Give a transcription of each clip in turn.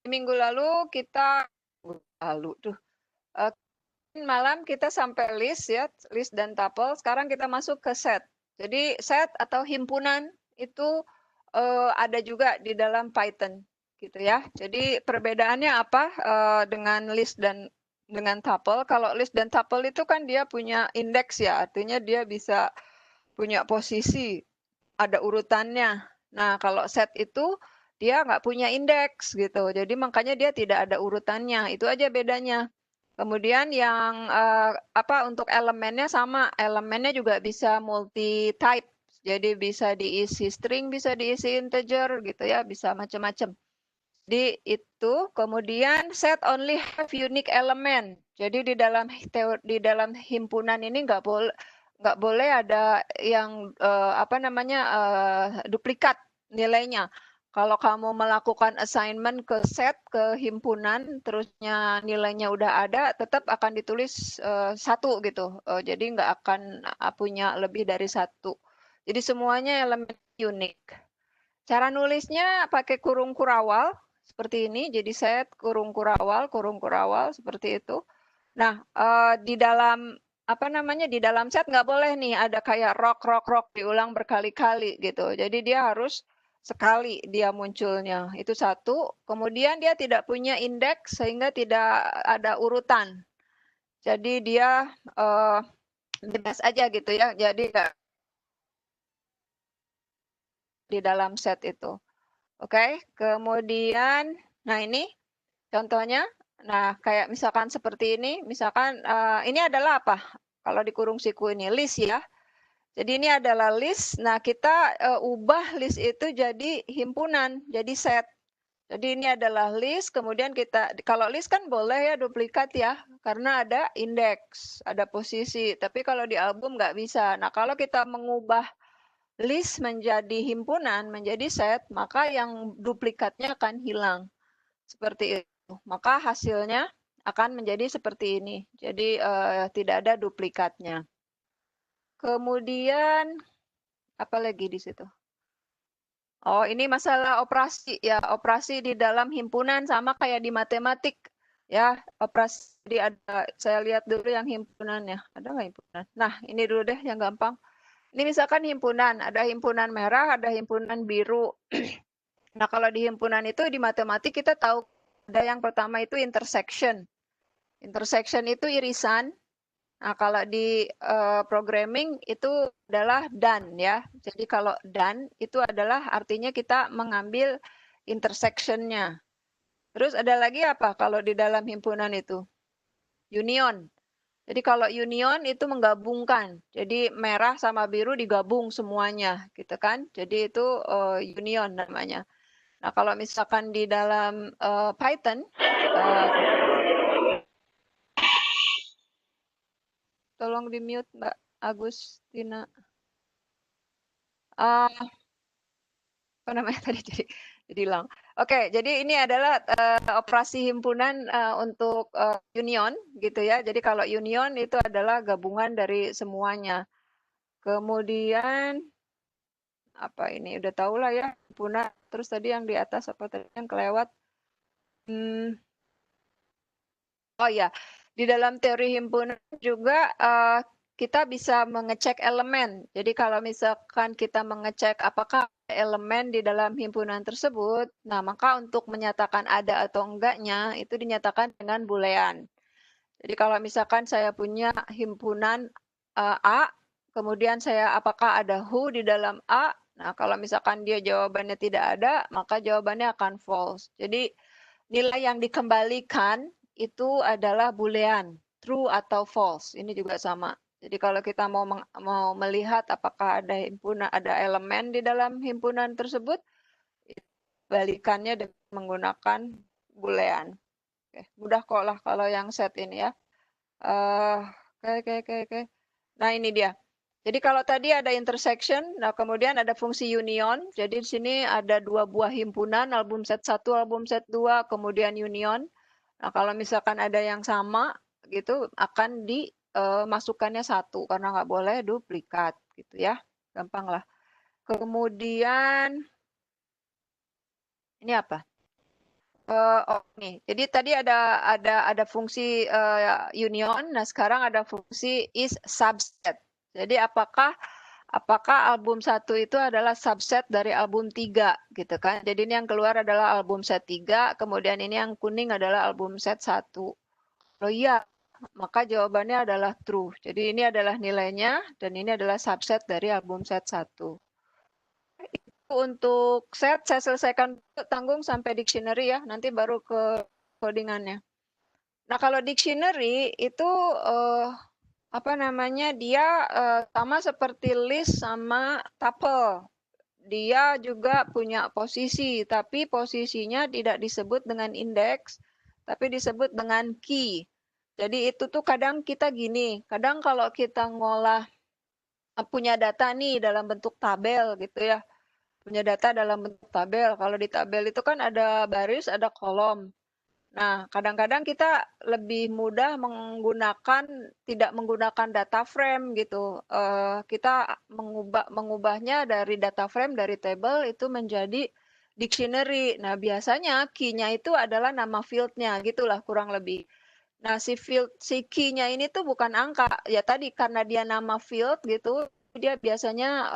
Minggu lalu kita eee, malam kita sampai list ya, list dan tuple, sekarang kita masuk ke set. Jadi set atau himpunan itu, ada juga di dalam Python, gitu ya. Jadi perbedaannya apa, dengan list dan dengan tuple, kalau list dan tuple itu kan dia punya indeks ya, artinya dia bisa punya posisi, ada urutannya. Nah, kalau set itu dia nggak punya indeks gitu, jadi makanya dia tidak ada urutannya, itu aja bedanya. Kemudian yang, untuk elemennya sama, elemennya juga bisa multi-type, jadi bisa diisi string, bisa diisi integer gitu ya, bisa macam-macam. Di itu, kemudian set only have unique element. Jadi di dalam himpunan ini nggak boleh ada yang duplikat nilainya. Kalau kamu melakukan assignment ke set, ke himpunan, terusnya nilainya udah ada, tetap akan ditulis 1 gitu. Jadi nggak akan punya lebih dari 1. Jadi semuanya elemen unik. Cara nulisnya pakai kurung kurawal seperti ini. Jadi set kurung kurawal seperti itu. Nah, di dalam di dalam set nggak boleh nih ada kayak rock diulang berkali-kali gitu. Jadi dia harus sekali dia munculnya. Itu satu. Kemudian dia tidak punya indeks sehingga tidak ada urutan. Jadi dia bebas aja gitu ya. Jadi nggak di dalam set itu. Oke, kemudian, nah ini contohnya. Nah, kayak misalkan seperti ini, misalkan ini adalah apa? Kalau di kurung siku ini list ya. Jadi ini adalah list. Nah, kita ubah list itu jadi himpunan, jadi set. Jadi ini adalah list, kemudian kita, kalau list kan boleh ya duplikat ya, karena ada indeks, ada posisi. Tapi kalau di album nggak bisa. Nah, kalau kita mengubah list menjadi himpunan, menjadi set, maka yang duplikatnya akan hilang. Seperti itu. Maka hasilnya akan menjadi seperti ini. Jadi tidak ada duplikatnya. Kemudian apa lagi di situ? Oh, ini masalah operasi ya, operasi di dalam himpunan sama kayak di matematik ya, operasi. Jadi ada, saya lihat dulu yang himpunannya. Ada nggak himpunan? Nah, ini dulu deh yang gampang. Ini misalkan himpunan, ada himpunan merah, ada himpunan biru. Nah, kalau di himpunan itu di matematik kita tahu ada yang pertama itu intersection. Intersection itu irisan. Nah, kalau di programming itu adalah dan ya. Jadi kalau dan itu adalah artinya kita mengambil intersection-nya. Terus ada lagi apa kalau di dalam himpunan itu? Union. Jadi kalau union itu menggabungkan. Jadi merah sama biru digabung semuanya, gitu kan? Jadi itu union namanya. Nah, kalau misalkan di dalam Python, tolong di-mute Mbak Agustina. Apa namanya tadi jadi hilang. Oke, jadi ini adalah operasi himpunan untuk union gitu ya. Jadi kalau union itu adalah gabungan dari semuanya. Kemudian apa ini udah tahu lah ya himpunan. Terus tadi yang di atas apa tadi yang kelewat? Oh ya, di dalam teori himpunan juga kita bisa mengecek elemen. Jadi kalau misalkan kita mengecek apakah elemen di dalam himpunan tersebut, nah maka untuk menyatakan ada atau enggaknya itu dinyatakan dengan boolean. Jadi kalau misalkan saya punya himpunan A, kemudian saya apakah ada who di dalam A, nah kalau misalkan dia jawabannya tidak ada, maka jawabannya akan false. Jadi nilai yang dikembalikan itu adalah boolean, true atau false. Ini juga sama. Jadi kalau kita mau melihat apakah ada himpunan, ada elemen di dalam himpunan tersebut, balikannya dengan menggunakan boolean. Oke, mudah kok lah kalau yang set ini ya. Oke. Nah ini dia. Jadi kalau tadi ada intersection, nah kemudian ada fungsi union. Jadi di sini ada dua buah himpunan, album set 1, album set 2, kemudian union. Nah kalau misalkan ada yang sama gitu akan dimasukkannya satu karena nggak boleh duplikat gitu ya. Gampang lah. Kemudian ini apa? nih. Jadi tadi ada fungsi union. Nah, sekarang ada fungsi is subset. Jadi apakah album 1 itu adalah subset dari album 3 gitu kan. Jadi ini yang keluar adalah album set 3, kemudian ini yang kuning adalah album set 1. Oh iya, maka jawabannya adalah true. Jadi ini adalah nilainya dan ini adalah subset dari album set 1. Untuk set saya selesaikan tanggung sampai dictionary ya, nanti baru ke codingannya. Nah, kalau dictionary itu apa namanya? Dia sama seperti list sama tuple. Dia juga punya posisi, tapi posisinya tidak disebut dengan indeks, tapi disebut dengan key. Jadi itu tuh kadang kita gini, kadang kalau kita ngolah punya data nih dalam bentuk tabel gitu ya, punya data dalam bentuk tabel. Kalau di tabel itu kan ada baris, ada kolom. Nah, kadang-kadang kita lebih mudah tidak menggunakan data frame gitu. Kita mengubahnya dari data frame, dari table itu menjadi dictionary. Nah, biasanya key-nya itu adalah nama field-nya, gitulah kurang lebih. Nah, si key-nya ini tuh bukan angka. Ya tadi karena dia nama field gitu, dia biasanya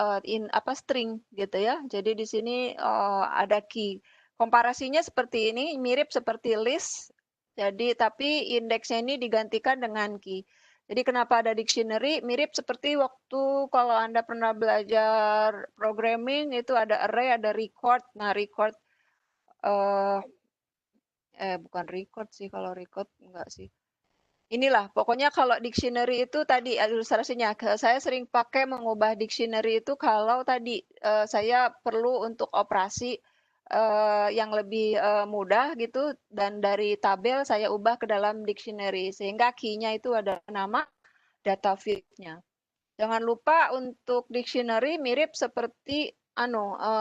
string gitu ya. Jadi di sini ada key. Komparasinya seperti ini, mirip seperti list. Jadi tapi indeksnya ini digantikan dengan key. Jadi kenapa ada dictionary? Mirip seperti waktu kalau Anda pernah belajar programming itu ada array, ada record. Nah, record bukan record sih, kalau record enggak sih. Inilah, pokoknya kalau dictionary itu tadi ilustrasinya, saya sering pakai mengubah dictionary itu kalau tadi saya perlu untuk operasi yang lebih mudah gitu, dan dari tabel saya ubah ke dalam dictionary, sehingga key-nya itu ada nama data field-nya. Jangan lupa untuk dictionary mirip seperti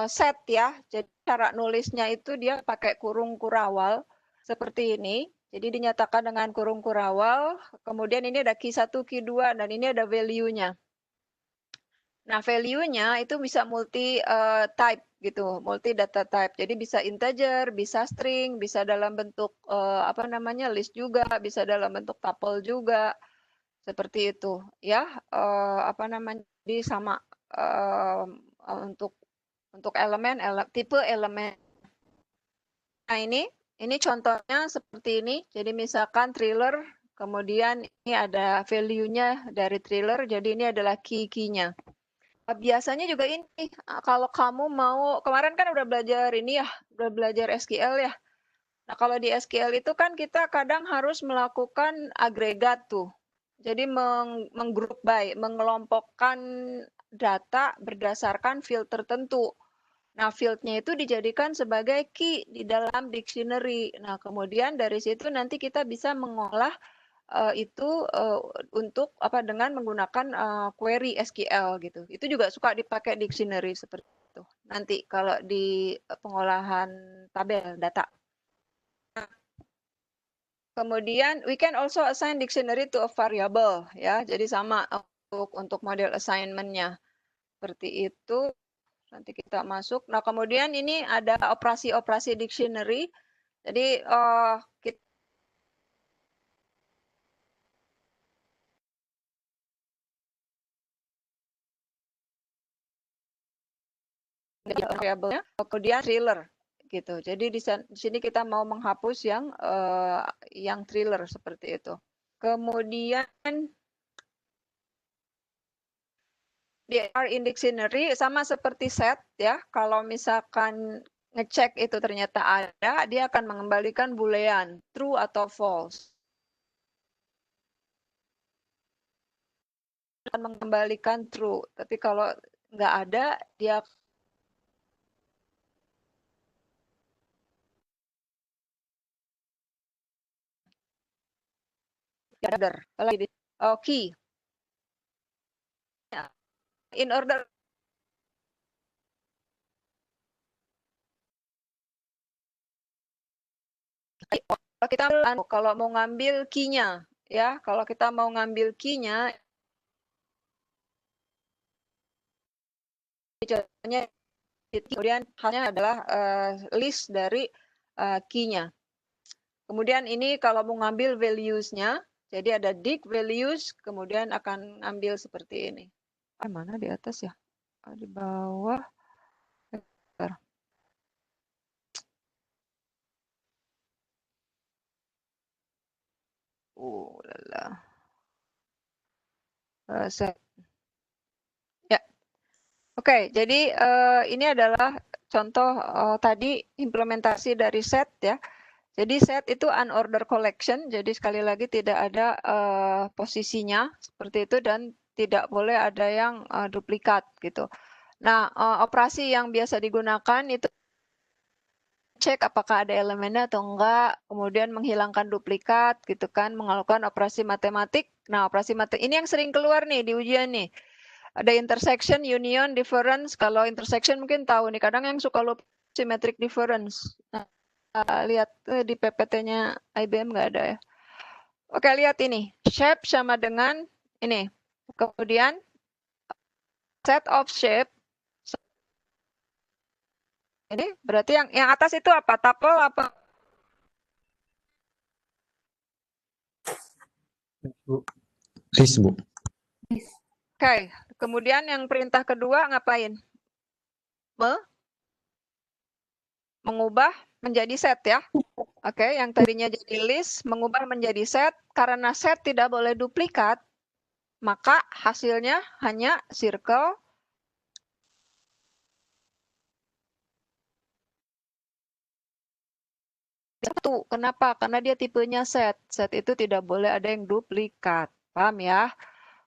set ya, jadi cara nulisnya itu dia pakai kurung kurawal seperti ini. Jadi dinyatakan dengan kurung kurawal, kemudian ini ada key 1, key 2, dan ini ada value-nya. Nah, value-nya itu bisa multi type gitu, multi data type. Jadi bisa integer, bisa string, bisa dalam bentuk list juga, bisa dalam bentuk tuple juga. Seperti itu ya, jadi sama untuk elemen, tipe elemen. Nah, ini contohnya seperti ini. Jadi misalkan thriller, kemudian ini ada value-nya dari thriller, jadi ini adalah key-nya. Biasanya juga ini, kalau kamu mau, kemarin kan udah belajar ini ya, udah belajar SQL ya. Nah, kalau di SQL itu kan kita kadang harus melakukan agregat tuh. Jadi menggroup by, mengelompokkan data berdasarkan field tertentu. Nah, field-nya itu dijadikan sebagai key di dalam dictionary. Nah, kemudian dari situ nanti kita bisa mengolah itu untuk dengan menggunakan query SQL gitu. Itu juga suka dipakai dictionary seperti itu. Nanti kalau di pengolahan tabel data. Kemudian we can also assign dictionary to a variable ya. Jadi sama untuk model assignment-nya. Seperti itu. Nanti kita masuk. Nah, kemudian ini ada operasi-operasi dictionary. Jadi kita variabelnya, kemudian thriller gitu. Jadi di sini kita mau menghapus yang thriller seperti itu. Kemudian di in dictionary sama seperti set ya. Kalau misalkan ngecek itu ternyata ada, dia akan mengembalikan boolean true atau false. Akan mengembalikan true, tapi kalau nggak ada dia order lagi key in order kalau mau ngambil key-nya ya, kalau kita mau ngambil key-nya contohnya kemudian halnya adalah list dari key-nya. Kemudian ini kalau mau ngambil values-nya, jadi ada dig values, kemudian akan ambil seperti ini. Mana di atas ya? Di bawah. Bentar. Lala. Set. Ya. Oke, jadi ini adalah contoh tadi implementasi dari set ya. Jadi set itu unordered collection, jadi sekali lagi tidak ada posisinya seperti itu dan tidak boleh ada yang duplikat gitu. Nah, operasi yang biasa digunakan itu cek apakah ada elemennya atau enggak, kemudian menghilangkan duplikat gitu kan, melakukan operasi matematik. Nah, operasi matematik ini yang sering keluar nih di ujian nih. Ada intersection, union, difference. Kalau intersection mungkin tahu nih, kadang yang suka lupa symmetric difference. Nah, lihat di PPT-nya IBM nggak ada ya. Oke, lihat ini. Shape sama dengan ini. Kemudian set of shape. Ini berarti yang atas itu apa? Tuple apa? List, Bu. Oke, kemudian yang perintah kedua ngapain? Mengubah menjadi set ya. Oke, yang tadinya jadi list, mengubah menjadi set. Karena set tidak boleh duplikat, maka hasilnya hanya circle. Satu, kenapa? Karena dia tipenya set. Set itu tidak boleh ada yang duplikat. Paham ya?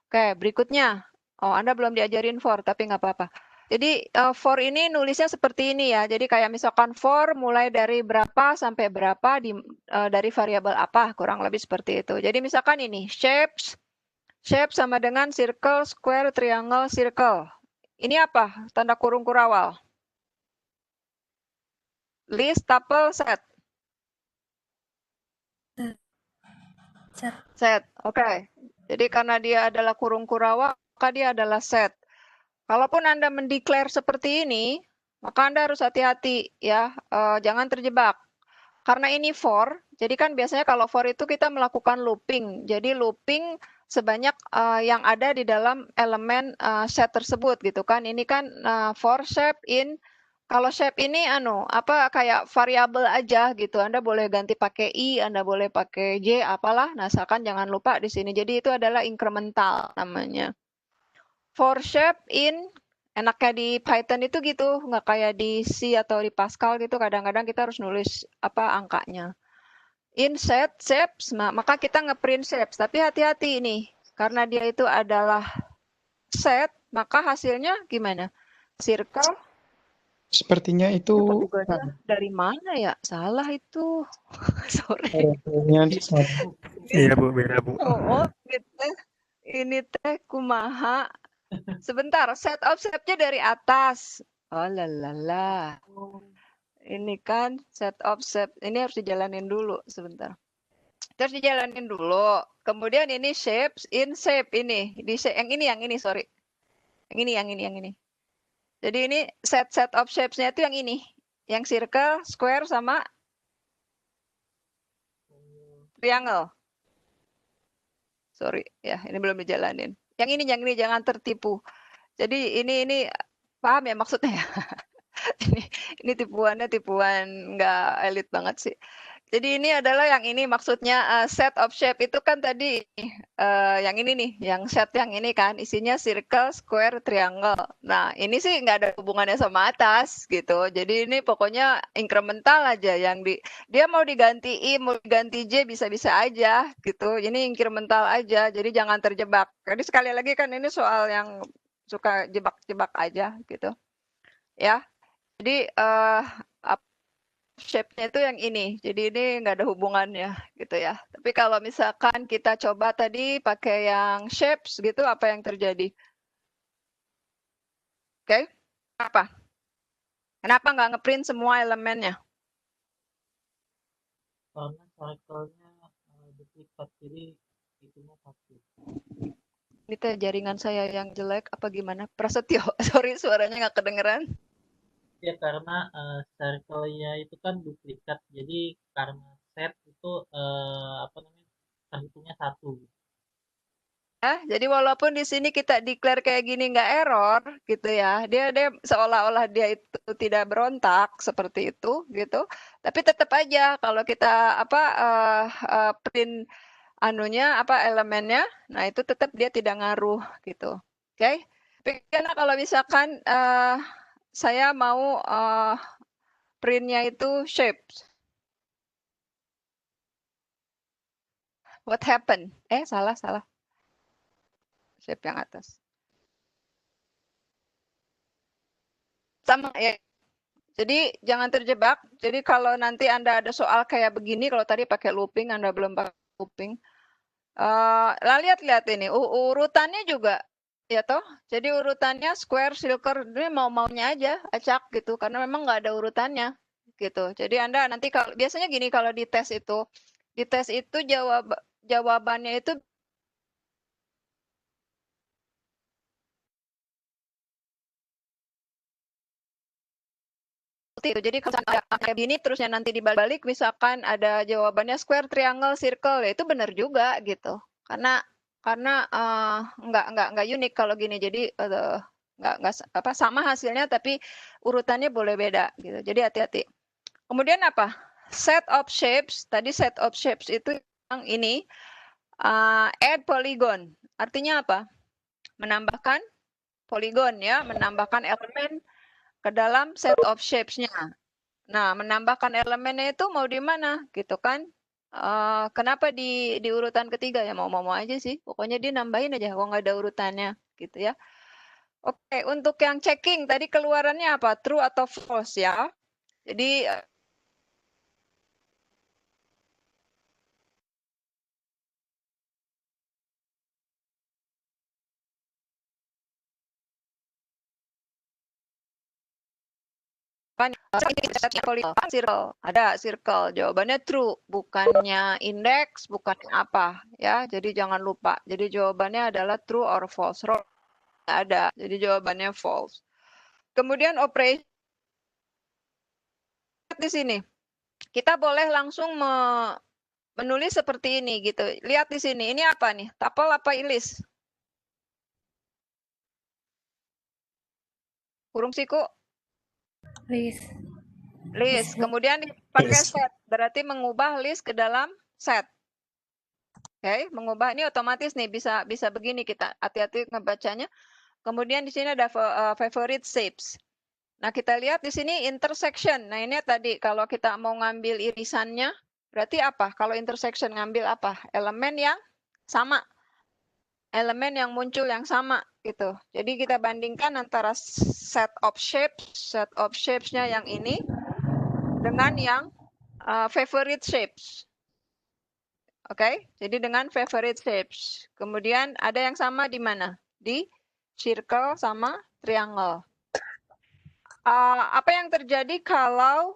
Oke, berikutnya. Oh, Anda belum diajarin for, tapi nggak apa-apa. Jadi for ini nulisnya seperti ini ya. Jadi kayak misalkan for mulai dari berapa sampai berapa dari variabel apa, kurang lebih seperti itu. Jadi misalkan ini shapes, shape sama dengan circle, square, triangle, circle. Ini apa? Tanda kurung kurawal. List, tuple, set. Set, oke. Jadi karena dia adalah kurung kurawal, maka dia adalah set. Kalaupun Anda mendeklar seperti ini, maka Anda harus hati-hati ya, jangan terjebak. Karena ini for, jadi kan biasanya kalau for itu kita melakukan looping. Jadi looping sebanyak yang ada di dalam elemen set tersebut gitu kan. Ini kan for shape in. Kalau shape ini kayak variabel aja gitu. Anda boleh ganti pakai i, Anda boleh pakai j, apalah. Nah, misalkan jangan lupa di sini. Jadi itu adalah incremental namanya. For shape in, enaknya di Python itu gitu, nggak kayak di C atau di Pascal gitu. Kadang-kadang kita harus nulis angkanya. In set, shapes, maka kita ngeprint shapes. Tapi hati-hati ini, karena dia itu adalah set, maka hasilnya gimana? Circle. Sepertinya itu Dari mana ya? Salah itu. Sorry. Iya, Bu, beda, Bu. Oh, gitu. Ini teh kumaha. Sebentar, set of shape-nya dari atas. Oh lalala. Ini kan set of shape. Ini harus dijalanin dulu sebentar. Terus dijalanin dulu. Kemudian ini shapes in shape ini. Yang ini sorry. Yang ini. Jadi ini set of shapes-nya itu yang ini. Yang circle, square sama triangle. Sorry ya, ini belum dijalanin. Yang ini jangan tertipu. Jadi ini paham ya maksudnya ya? ini tipuannya tipuan nggak elit banget sih. Jadi ini adalah yang ini maksudnya set of shape itu kan tadi yang ini nih, yang set yang ini kan isinya circle, square, triangle. Nah ini sih nggak ada hubungannya sama atas gitu. Jadi ini pokoknya incremental aja yang dia mau diganti i, mau diganti j bisa-bisa aja gitu. Ini incremental aja. Jadi jangan terjebak. Jadi sekali lagi kan ini soal yang suka jebak-jebak aja gitu. Ya. Jadi shape-nya itu yang ini. Jadi ini nggak ada hubungannya gitu ya. Tapi kalau misalkan kita coba tadi pakai yang shapes gitu, apa yang terjadi? Oke, apa? Kenapa nggak ngeprint semua elemennya? Karena cycle-nya duplikat, jadi itunya satu. Ini teh jaringan saya yang jelek apa gimana? Prasetyo, sorry suaranya nggak kedengeran. Ya karena circle-nya itu kan duplikat, jadi karena set itu apa namanya, terhitungnya 1. Jadi walaupun di sini kita declare kayak gini nggak error gitu ya, dia seolah-olah dia itu tidak berontak seperti itu gitu, tapi tetap aja kalau kita print anunya elemennya, nah itu tetap dia tidak ngaruh gitu. Oke. Tapi karena kalau misalkan saya mau printnya itu shapes. What happened? Salah. Shape yang atas. Sama ya. Jadi jangan terjebak. Jadi kalau nanti Anda ada soal kayak begini, kalau tadi pakai looping, Anda belum pakai looping. Lihat ini, urutannya juga, ya toh. Jadi urutannya square, circle, ini mau-maunya aja, acak gitu. Karena memang nggak ada urutannya, gitu. Jadi Anda nanti kalau biasanya gini kalau di tes itu jawabannya itu itu. Jadi kalau kayak gini terusnya nanti dibalik misalkan ada jawabannya square, triangle, circle, ya itu benar juga gitu. Karena nggak unik kalau gini. Jadi nggak sama hasilnya tapi urutannya boleh beda gitu. Jadi hati-hati. Kemudian apa? Set of shapes. Tadi set of shapes itu yang ini add polygon. Artinya apa? Menambahkan polygon ya, menambahkan elemen ke dalam set of shapes-nya. Nah, menambahkan elemennya itu mau di mana gitu kan? Kenapa di urutan ketiga ya mau aja sih. Pokoknya dia nambahin aja kok nggak ada urutannya gitu ya. Oke, untuk yang checking tadi keluarannya apa? True atau false ya. Jadi circle, ada circle, jawabannya true, bukannya index, bukannya apa ya. Jadi jangan lupa. Jadi jawabannya adalah true or false. Ada, jadi jawabannya false. Kemudian operation di sini. Kita boleh langsung menulis seperti ini gitu. Lihat di sini, ini apa nih? Tuple apa list? Kurung siku? List. List. Kemudian pakai set, berarti mengubah list ke dalam set. Oke, mengubah ini otomatis nih bisa begini kita. Hati-hati ngebacanya. Kemudian di sini ada favorite shapes. Nah, kita lihat di sini intersection. Nah, ini tadi kalau kita mau ngambil irisannya, berarti apa? Kalau intersection ngambil apa? Elemen yang sama. Elemen yang muncul yang sama gitu. Jadi kita bandingkan antara set of shapes-nya yang ini dengan yang favorite shapes. Oke, jadi dengan favorite shapes. Kemudian ada yang sama di mana? Di circle sama triangle. Apa yang terjadi kalau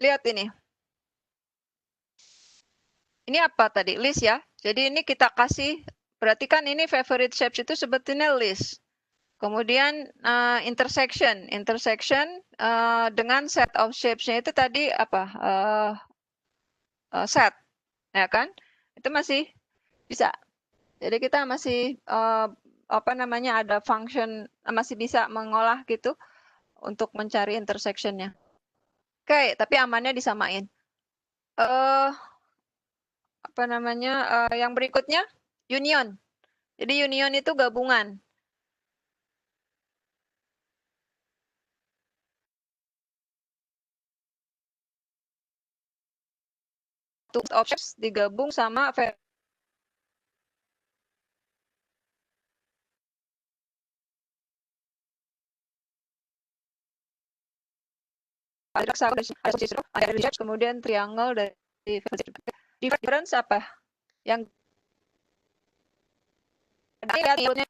lihat ini? Ini apa tadi? List ya. Jadi ini kita kasih, berarti kan ini favorite shapes itu sebetulnya list. Kemudian intersection dengan set of shapes-nya itu tadi apa? Set, ya kan? Itu masih bisa. Jadi kita masih ada function, masih bisa mengolah gitu untuk mencari intersection-nya. Oke, tapi amannya disamain. Yang berikutnya union. Jadi union itu gabungan. Objects digabung sama ada kemudian triangle dari difference apa? Yang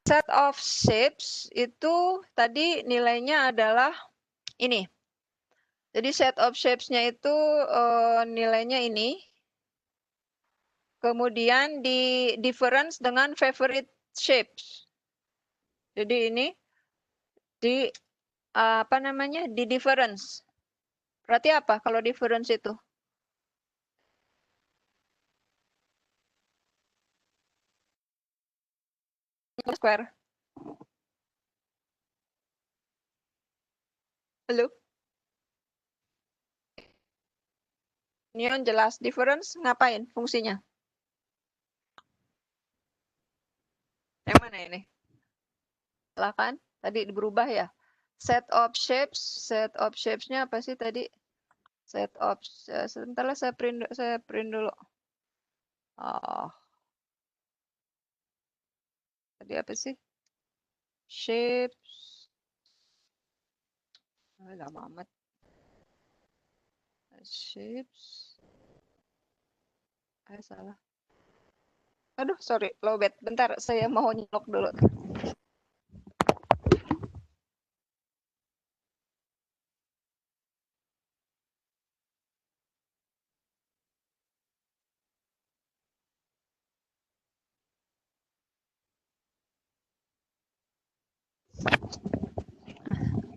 set of shapes itu tadi nilainya adalah ini. Jadi set of shapes-nya itu nilainya ini. Kemudian di difference dengan favorite shapes. Jadi ini di apa namanya? Di difference. Berarti apa kalau difference itu? Square. Halo? Neon jelas. Difference ngapain fungsinya? Yang mana ini? Silakan. Tadi berubah ya. Set of shapes. Set of shapes-nya apa sih tadi? Set of sebentar saya print dulu. Oh. Tadi apa sih? Shapes. Lama amat. Shapes. Salah. Aduh, sorry, lowbat. Bentar, saya mau nyelok dulu.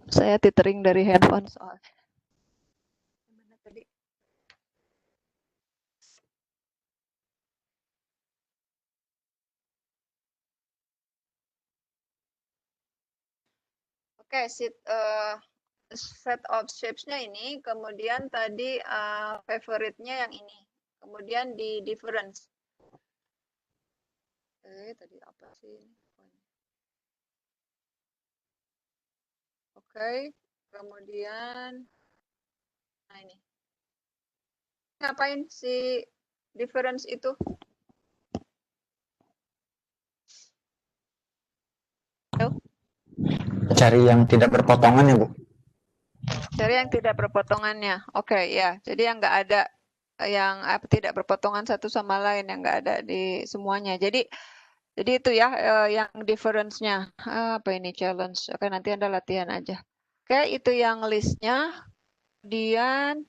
Saya tethering dari handphone soalnya. Gimana tadi? Oke, set of shapes-nya ini, kemudian tadi favorite-nya yang ini. Kemudian di difference. Tadi apa sih ini? Oke, kemudian nah ini. Ngapain si difference itu? Cari yang tidak berpotongan ya, Bu. Cari yang tidak berpotongannya. Oke, ya. Jadi yang nggak ada yang tidak berpotongan satu sama lain, yang nggak ada di semuanya. Jadi itu ya yang difference-nya. Apa ini challenge? Oke, nanti Anda latihan aja. Oke, itu yang list-nya. Kemudian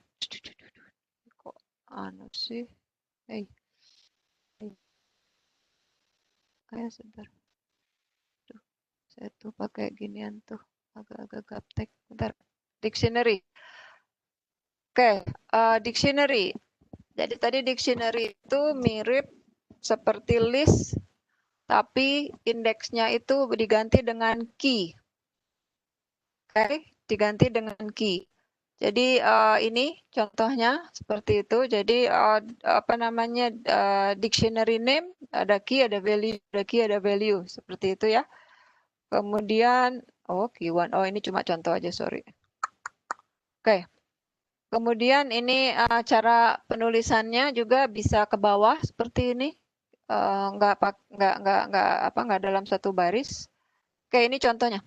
kok anu sih? Kayak sebentar. Tuh, saya tuh pakai ginian tuh. Agak-agak gaptek. Bentar. Dictionary. Oke, dictionary. Jadi tadi dictionary itu mirip seperti list, tapi indeksnya itu diganti dengan key. Oke, diganti dengan key. Jadi ini contohnya seperti itu. Jadi apa namanya dictionary name, ada key, ada value, ada key, ada value. Seperti itu ya. Kemudian, key1. Oh, ini cuma contoh aja, sorry. Oke. Kemudian ini cara penulisannya juga bisa ke bawah seperti ini, nggak dalam satu baris. Oke, ini contohnya.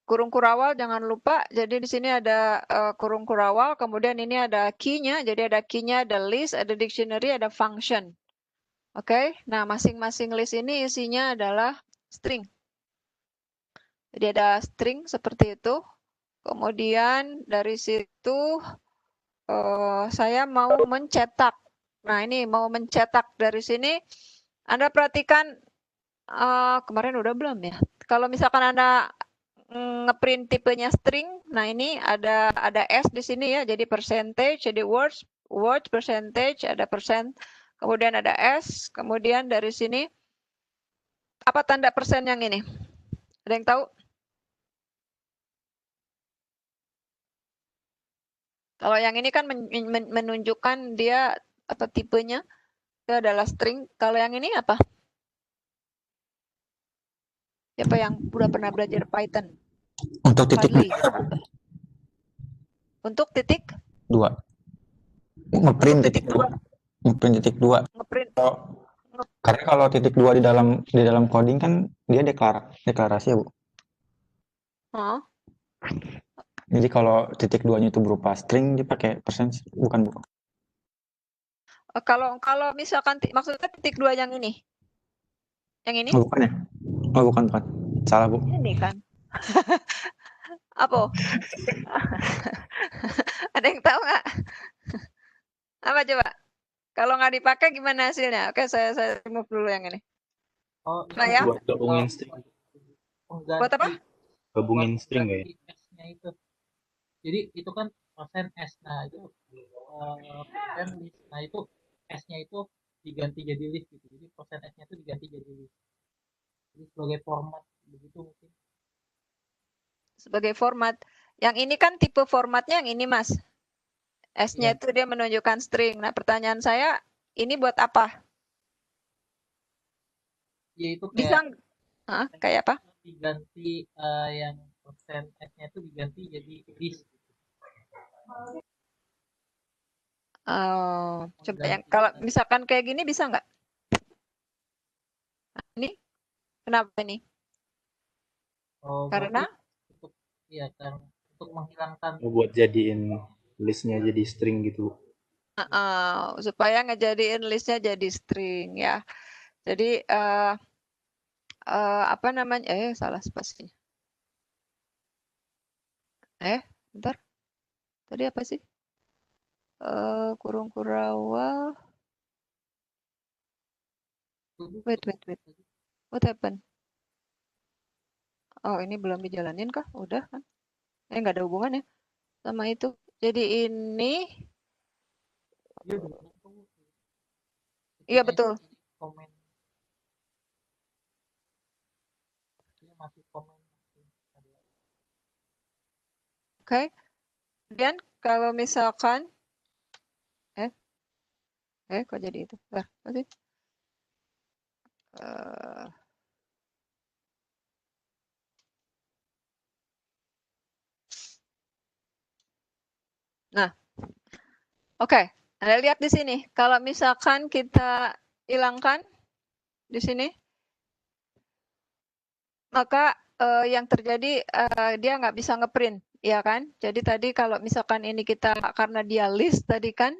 Kurung kurawal jangan lupa. Jadi di sini ada kurung kurawal, kemudian ini ada key-nya. Jadi ada key-nya, ada list, ada dictionary, ada function. Oke, nah masing-masing list ini isinya adalah string. Jadi ada string seperti itu. Kemudian dari situ saya mau mencetak. Nah, ini mau mencetak dari sini. Anda perhatikan kemarin udah belum ya? Kalau misalkan Anda ngeprint tipenya string, nah ini ada S di sini ya, jadi percentage, jadi words percentage, ada persen, kemudian ada S, kemudian dari sini apa tanda persen yang ini? Ada yang tahu? Kalau yang ini kan menunjukkan dia apa tipenya, itu adalah string. Kalau yang ini apa? Siapa yang udah pernah belajar Python? Untuk titik Fadli. 2. Untuk titik 2. Ngeprint titik 2. Ngeprint titik 2. Ngeprint. Karena kalau titik 2 di dalam coding kan dia deklarasi ya, Bu. Jadi kalau titik 2-nya itu berupa string dipakai persen, bukan, Bu? Kalau misalkan maksudnya titik 2 yang ini. Yang ini? Oh, bukan ya? Oh, bukan. Salah, Bu. Ini kan. Apa? Ada yang tahu nggak? Apa coba? Kalau nggak dipakai gimana hasilnya? Oke, saya remove dulu yang ini. Oh, Nah ini ya, Buat gabungin string. buat apa? pengganti Gabungin string nggak ya? S-nya itu. Jadi itu kan persen S. Nah, itu persen list. Nah, itu S-nya itu diganti jadi list gitu. Jadi persen S-nya itu diganti jadi list. Jadi sebagai format begitu mungkin. Sebagai format. Yang ini kan tipe formatnya yang ini, Mas. S-nya Iya. itu dia menunjukkan string. Nah, pertanyaan saya, ini buat apa? Ya itu Bisa kayak kayak apa? diganti yang persen S-nya itu diganti jadi list. Oh, coba yang Mengganti kalau misalkan kayak gini bisa nggak? Nah, ini kenapa ini? Oh, Karena untuk iya kan untuk menghilangkan Buat jadiin listnya jadi string gitu. supaya ngejadiin listnya jadi string ya. Jadi apa namanya? Salah spasinya. Bentar. Tadi apa sih? Kurung Kurawa. Wait. What happened? Oh, ini belum dijalanin kah? Udah kan? Nggak ada hubungannya sama itu. Jadi ini, dia belum tahu. iya betul. Komen. Dia masih komen. Oke. Kemudian kalau misalkan, kok jadi itu? Apa sih? Nah, oke. Anda lihat di sini. Kalau misalkan kita hilangkan di sini, maka yang terjadi dia nggak bisa ngeprint, ya kan? Jadi tadi kalau misalkan ini kita karena dia list tadi kan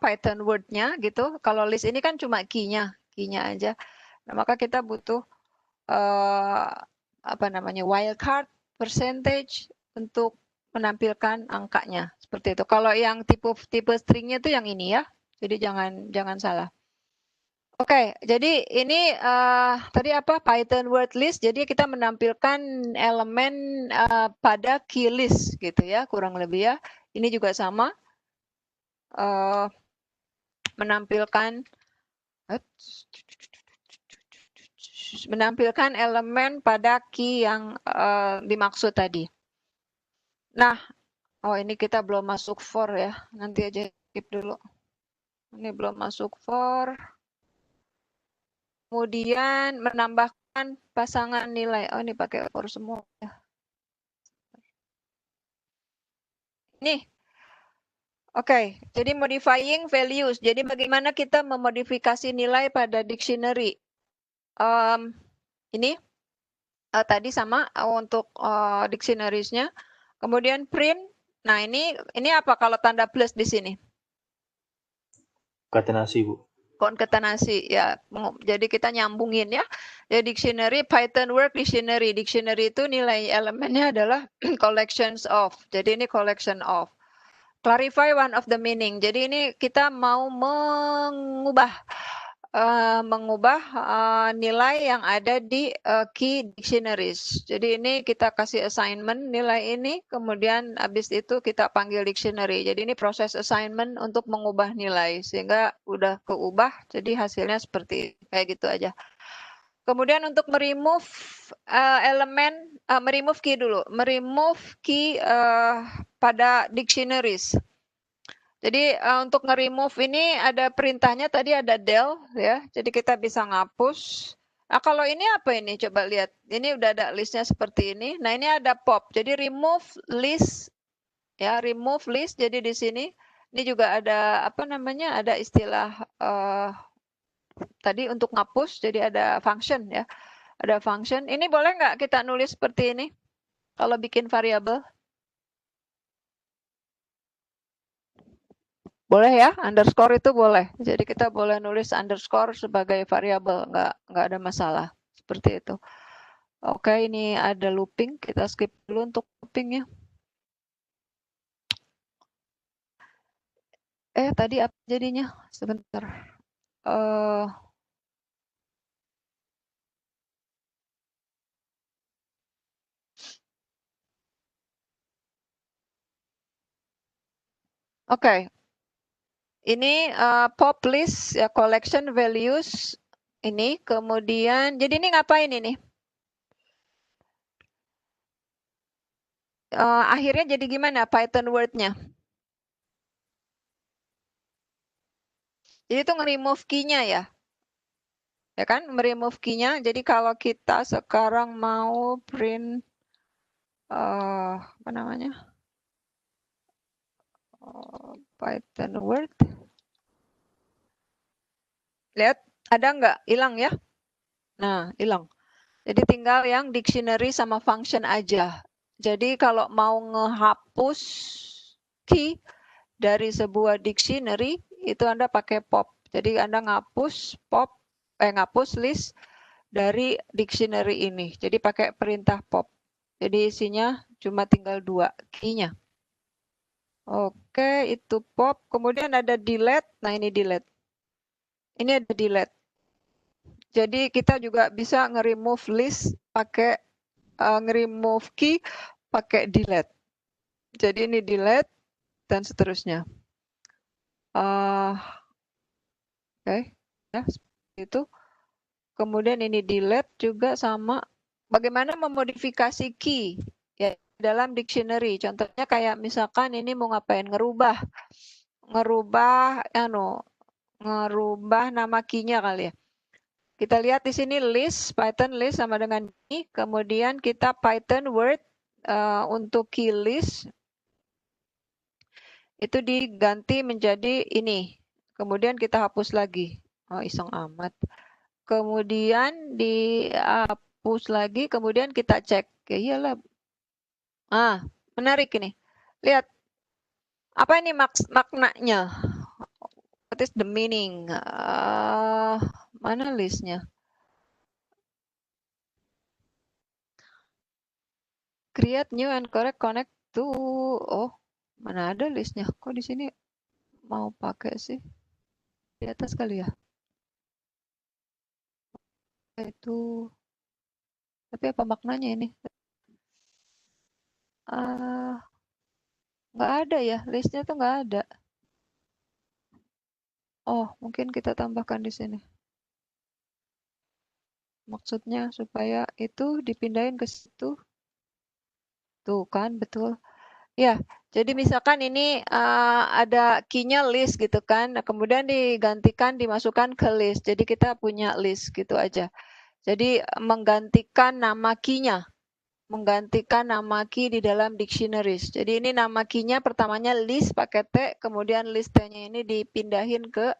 Python word-nya gitu. Kalau list ini kan cuma key-nya aja. Nah, maka kita butuh wildcard percentage untuk menampilkan angkanya seperti itu. Kalau yang tipe stringnya itu yang ini ya. Jadi jangan salah. Oke, jadi ini tadi apa Python word list. Jadi kita menampilkan elemen pada key list gitu ya, kurang lebih ya. Ini juga sama menampilkan elemen pada key yang dimaksud tadi. Nah, ini kita belum masuk for ya. Nanti aja skip dulu. Ini belum masuk for. Kemudian menambahkan pasangan nilai. Oh, ini pakai for semua ya. Nih. Oke, jadi modifying values. Jadi bagaimana kita memodifikasi nilai pada dictionary. Ini tadi sama untuk dictionaries-nya. Kemudian print. Nah, ini apa kalau tanda plus di sini? Konkatenasi, Bu. Konkatenasi ya. Jadi kita nyambungin ya. Jadi dictionary, Python word dictionary. Dictionary itu nilai elemennya adalah collections of. Jadi ini collection of. Clarify one of the meaning. Jadi ini kita mau mengubah nilai yang ada di key dictionaries. Jadi ini kita kasih assignment nilai ini, kemudian habis itu kita panggil dictionary. Jadi ini proses assignment untuk mengubah nilai sehingga udah keubah. Jadi hasilnya seperti kayak gitu aja. Kemudian untuk meremove meremove key dulu, meremove key pada dictionaries. Jadi untuk nge-remove ini ada perintahnya tadi ada del ya. Jadi kita bisa ngapus. Nah, kalau ini apa ini? Coba lihat. Ini udah ada listnya seperti ini. Nah, ini ada pop. Jadi remove list ya, remove list. Jadi di sini ini juga ada apa namanya? Ada istilah tadi untuk ngapus. Jadi ada function ya. Ada function. Ini boleh nggak kita nulis seperti ini? Kalau bikin variabel? Boleh ya, underscore itu boleh. Jadi kita boleh nulis underscore sebagai variabel, nggak ada masalah. Seperti itu. Oke, ini ada looping. Kita skip dulu untuk loopingnya. Tadi apa jadinya? Sebentar. Oke. Ini pop list ya, collection values ini, kemudian jadi ini ngapain ini? Akhirnya jadi gimana Python word-nya? Jadi itu nge-remove key-nya ya. Ya kan, remove key-nya. Jadi kalau kita sekarang mau print apa namanya? Python word. Lihat, ada nggak? Hilang ya? Nah, hilang. Jadi tinggal yang dictionary sama function aja. Jadi kalau mau ngehapus key dari sebuah dictionary, itu Anda pakai pop. Jadi Anda ngapus list dari dictionary ini. Jadi pakai perintah pop. Jadi isinya cuma tinggal 2 key-nya. Oke, itu pop. Kemudian ada delete. Nah, ini delete. Ini ada delete. Jadi kita juga bisa nge-remove list pakai nge-remove key pakai delete. Jadi ini delete dan seterusnya. Oke, ya seperti itu. Kemudian ini delete juga sama. Bagaimana memodifikasi key ya dalam dictionary. Contohnya kayak misalkan ini mau ngapain, ngerubah nama key-nya kali ya. Kita lihat di sini list, Python list sama dengan ini. Kemudian kita Python word untuk key list itu diganti menjadi ini. Kemudian kita hapus lagi. Oh, iseng amat. Kemudian dihapus lagi, kemudian kita cek. Ya iyalah. Menarik ini. Lihat. Apa ini maknanya? What is the meaning? Mana listnya? Create new and correct connect to. Oh, mana ada listnya? Kok di sini mau pakai sih? Di atas kali ya? Itu. Tapi apa maknanya ini? Nggak ada ya, listnya tuh nggak ada. Oh, mungkin kita tambahkan di sini. Maksudnya supaya itu dipindahin ke situ. Tuh kan, betul. Ya, jadi misalkan ini ada key-nya list gitu kan, nah, kemudian digantikan dimasukkan ke list. Jadi kita punya list gitu aja. Jadi menggantikan nama key-nya, menggantikan nama key di dalam dictionaries. Jadi ini nama key-nya pertamanya list pakai T, kemudian list-nya ini dipindahin ke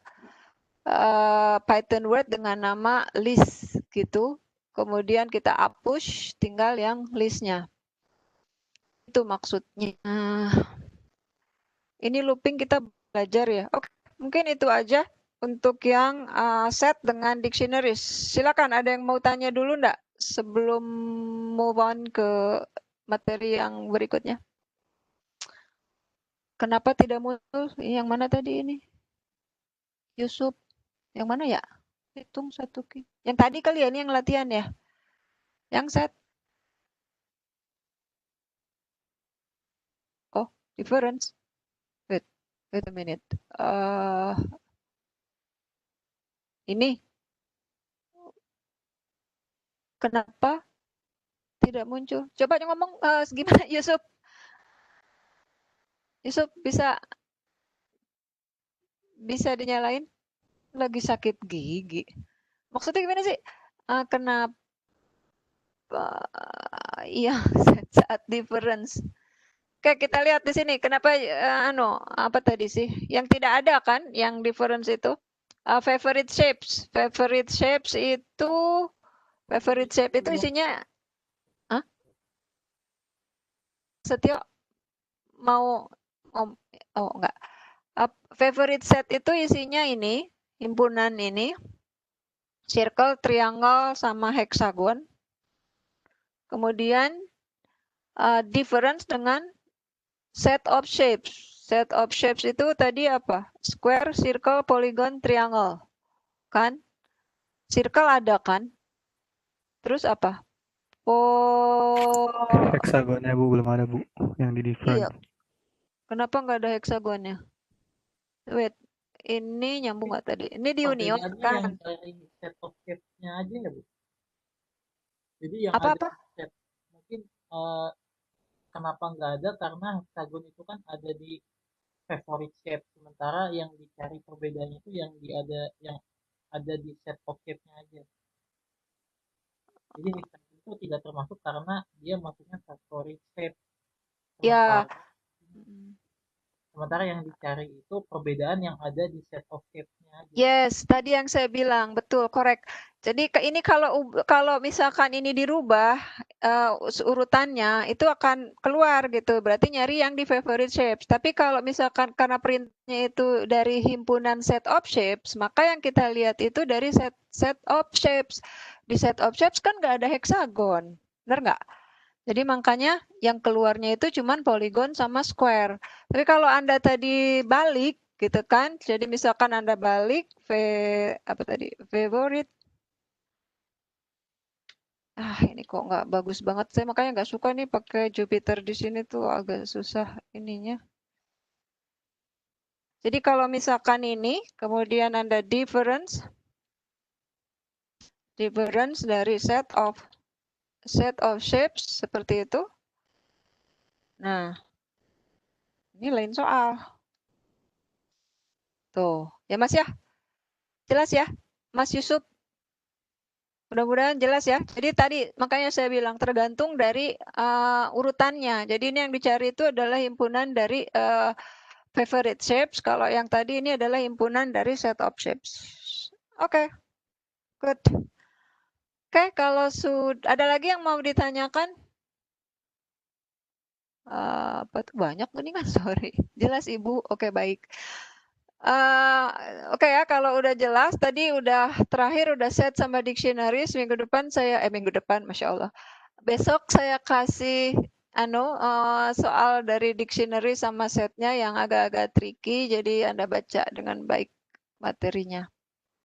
Python word dengan nama list gitu. Kemudian kita hapus, tinggal yang list-nya. Itu maksudnya. Ini looping kita belajar ya. Oke, mungkin itu aja untuk yang set dengan dictionaries. Silakan, ada yang mau tanya dulu enggak sebelum move on ke materi yang berikutnya? Kenapa tidak muncul? Yang mana tadi ini? Yusuf. Yang mana ya? Hitung satu key. Yang tadi kali ya, ini yang latihan ya? Yang set. Oh, difference. Wait a minute. Ini. Kenapa tidak muncul? Coba ngomong gimana Yusuf? Yusuf bisa dinyalain? Lagi sakit gigi. Maksudnya gimana sih? Kenapa? Iya, saat difference. Oke, kita lihat di sini. Kenapa apa tadi sih? Yang tidak ada kan yang difference itu? Favorite shapes. Favorite shapes itu isinya Setio mau enggak. Favorite set itu isinya ini, himpunan ini, circle, triangle, sama hexagon. Kemudian difference dengan set of shapes. Set of shapes itu tadi apa? Square, circle, polygon, triangle. Kan? Circle ada kan? Terus apa? Hexagonnya Bu belum ada Bu yang di different. Iya. Kenapa nggak ada hexagonnya? Wait, ini nyambung nggak tadi? Ini di union Perbedaannya kan? yang dari set of shape-nya aja ya, Bu. Jadi yang ada Apa-apa? set, mungkin kenapa nggak ada karena hexagon itu kan ada di favorite shape, sementara yang dicari perbedaannya itu yang ada di set of shape-nya aja. Jadi hexagon itu tidak termasuk karena dia masuknya favorite shape. Ya. Sementara yang dicari itu perbedaan yang ada di set of shape-nya aja. Yes, tadi yang saya bilang betul, correct. Jadi ini kalau misalkan ini dirubah urutannya itu akan keluar gitu. Berarti nyari yang di favorite shapes. Tapi kalau misalkan karena printnya itu dari himpunan set of shapes, maka yang kita lihat itu dari set of shapes. Di set of shapes kan nggak ada hexagon, benar nggak? Jadi makanya yang keluarnya itu cuman polygon sama square. Tapi kalau Anda tadi balik gitu kan, jadi misalkan Anda balik favorite. Ini kok nggak bagus banget. Saya makanya nggak suka nih pakai Jupyter di sini tuh agak susah ininya. Jadi kalau misalkan ini, kemudian Anda difference dari set of shapes seperti itu. Nah, ini lain soal. Tuh, ya Mas ya? Jelas ya, Mas Yusuf? Mudah-mudahan jelas ya. Jadi tadi makanya saya bilang tergantung dari urutannya. Jadi ini yang dicari itu adalah himpunan dari favorite shapes. Kalau yang tadi ini adalah himpunan dari set of shapes. Oke, good. Oke, kalau ada lagi yang mau ditanyakan? Apa tuh banyak ini kan, sorry. Jelas Ibu, oke baik. Oke ya, kalau udah jelas tadi udah terakhir udah set sama dictionaries. Minggu depan Masya Allah. Besok saya kasih soal dari dictionary sama setnya yang agak-agak tricky, jadi Anda baca dengan baik materinya.